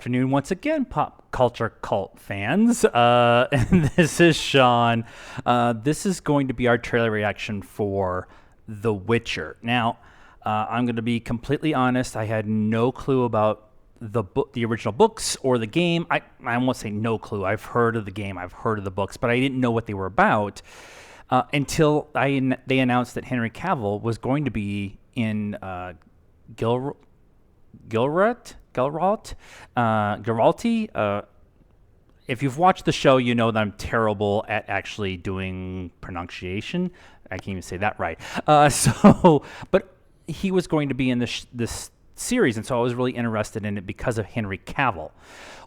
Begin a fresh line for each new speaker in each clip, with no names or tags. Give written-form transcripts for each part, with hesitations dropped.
afternoon once again, pop culture cult fans. And this is Sean. This is going to be our trailer reaction for The Witcher. Now, I'm going to be completely honest. I had no clue about the original books or the game. I won't say no clue. I've heard of the game. I've heard of the books, but I didn't know what they were about until they announced that Henry Cavill was going to be in Geralt. If you've watched the show, you know that I'm terrible at actually doing pronunciation. I can't even say that right. But he was going to be in this series, and so I was really interested in it because of Henry Cavill,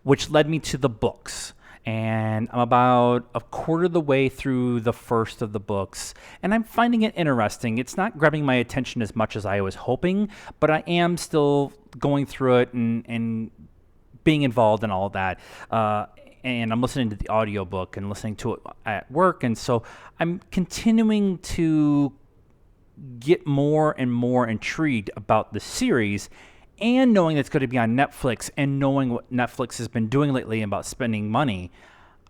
which led me to the books. And I'm about a quarter of the way through the first of the books, and I'm finding it interesting. It's not grabbing my attention as much as I was hoping, but I am still going through it and being involved in all of that. And I'm listening to the audiobook and listening to it at work, and so I'm continuing to get more and more intrigued about the series, and knowing it's going to be on Netflix, and knowing what Netflix has been doing lately about spending money,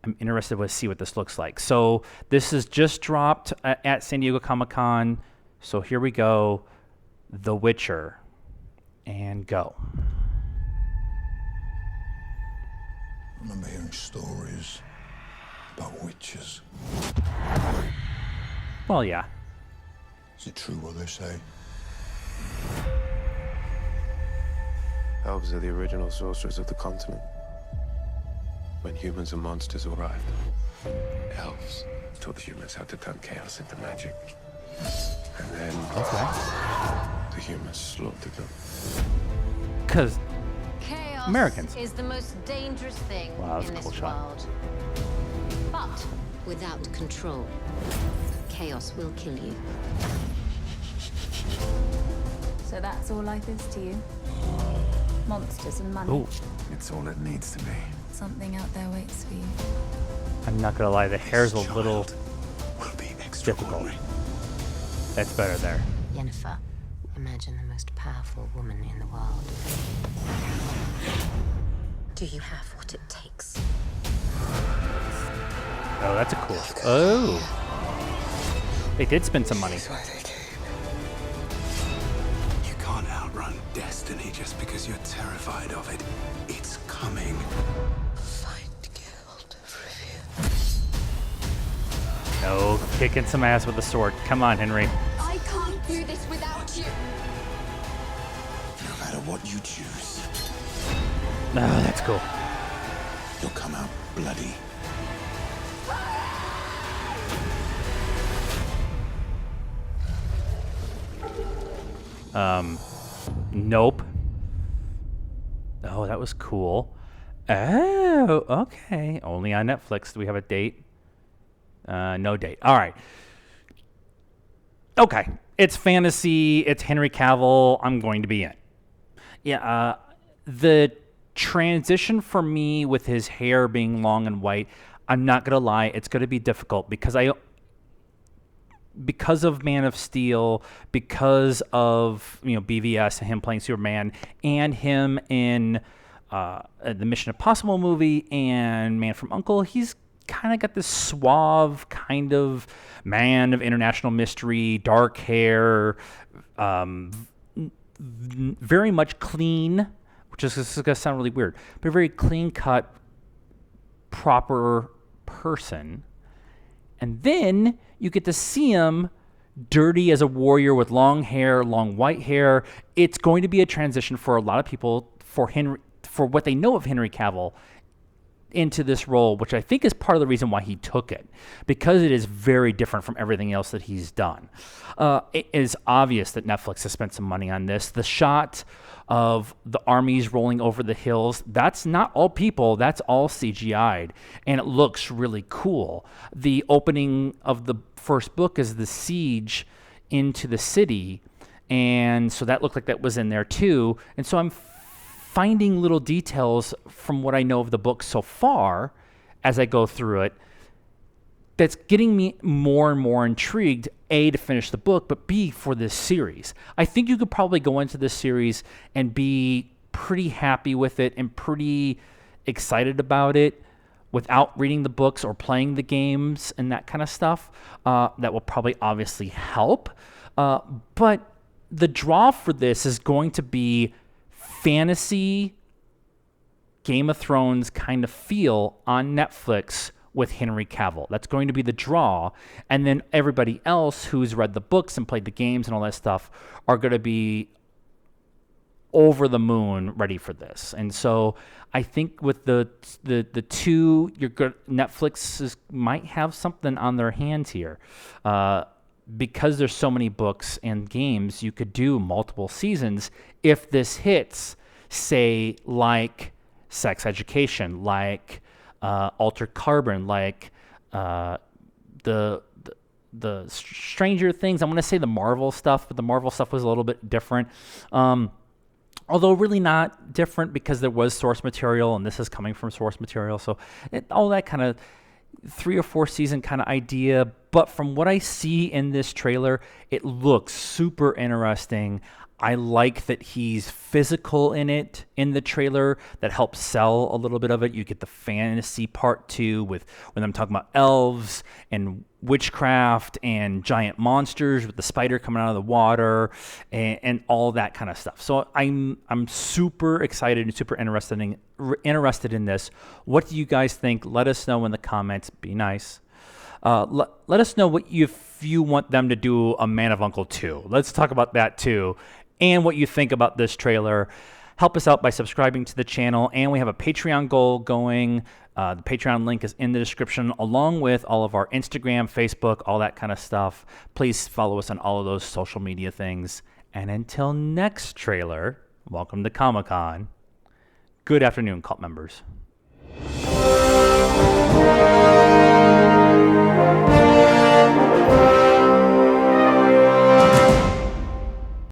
I'm interested to see what this looks like. So this is just dropped at San Diego Comic-Con. So here we go, The Witcher, and go.
I remember hearing stories about witches.
Well, yeah.
Is it true what they say?
Elves are the original sorcerers of the continent. When humans and monsters arrived, elves taught the humans how to turn chaos into magic. And then the humans slaughtered them.
Because
Chaos
Americans
is the most dangerous thing in this world. But without control, chaos will kill you.
So that's all life is to you? Monsters and money?
Ooh.
It's all it needs to be.
Something out there waits for you.
I'm not gonna lie, the hair's a little
Will be
difficult.
extraordinary.
That's better there.
Yennefer, imagine the most powerful woman in the world. Do you have what it takes?
Oh, that's a cool. Oh, they did spend some money.
That's why they came. You can't outrun destiny just because you're terrified of it. It's coming. Fight Geralt of Rivia.
No, kicking some ass with a sword. Come on, Henry.
I can't do this without you.
No matter what you choose,
Oh, that's cool.
you'll come out bloody.
Nope. Oh, that was cool. Oh, okay. Only on Netflix. Do we have a date? No date. All right. Okay. It's fantasy. It's Henry Cavill. I'm going to be in. Yeah. The transition for me with his hair being long and white, I'm not going to lie, it's going to be difficult because of Man of Steel, because of BVS and him playing Superman, and him in the Mission Impossible movie and Man from U.N.C.L.E., he's kind of got this suave kind of man of international mystery, dark hair, very much clean, which is going to sound really weird, but a very clean-cut, proper person. And then you get to see him dirty as a warrior with long hair, long white hair. It's going to be a transition for a lot of people for what they know of Henry Cavill into this role, which I think is part of the reason why he took it, because it is very different from everything else that he's done. It is obvious that Netflix has spent some money on this. The shot of the armies rolling over the hills, that's not all people, that's all CGI'd, and it looks really cool. The opening of the first book is the siege into the city, and so that looked like that was in there too. And so I'm finding little details from what I know of the book so far as I go through it that's getting me more and more intrigued, A, to finish the book, but B, for this series. I think you could probably go into this series and be pretty happy with it and pretty excited about it without reading the books or playing the games and that kind of stuff. That will probably obviously help. But the draw for this is going to be fantasy Game of Thrones kind of feel on Netflix with Henry Cavill. That's going to be the draw. And then everybody else who's read the books and played the games and all that stuff are going to be over the moon ready for this. And so I think with the two, Netflix might have something on their hands here. Because there's so many books and games, you could do multiple seasons if this hits, say, like Sex Education, like Altered Carbon, like the Stranger Things. I'm going to say the Marvel stuff, but the Marvel stuff was a little bit different. Although really not different because there was source material and this is coming from source material. So all that kind of 3 or 4 season kind of idea. But from what I see in this trailer, it looks super interesting. I like that he's physical in it in the trailer. That helps sell a little bit of it. You get the fantasy part too, with when I'm talking about elves and witchcraft and giant monsters with the spider coming out of the water and all that kind of stuff. So I'm super excited and super interested in this. What do you guys think? Let us know in the comments. Be nice. Let us know what if you want them to do a Man of Uncle 2. Let's talk about that too. And what you think about this trailer. Help us out by subscribing to the channel. And we have a Patreon goal going. The Patreon link is in the description, along with all of our Instagram, Facebook, all that kind of stuff. Please follow us on all of those social media things. And until next trailer, welcome to Comic-Con. Good afternoon, cult members.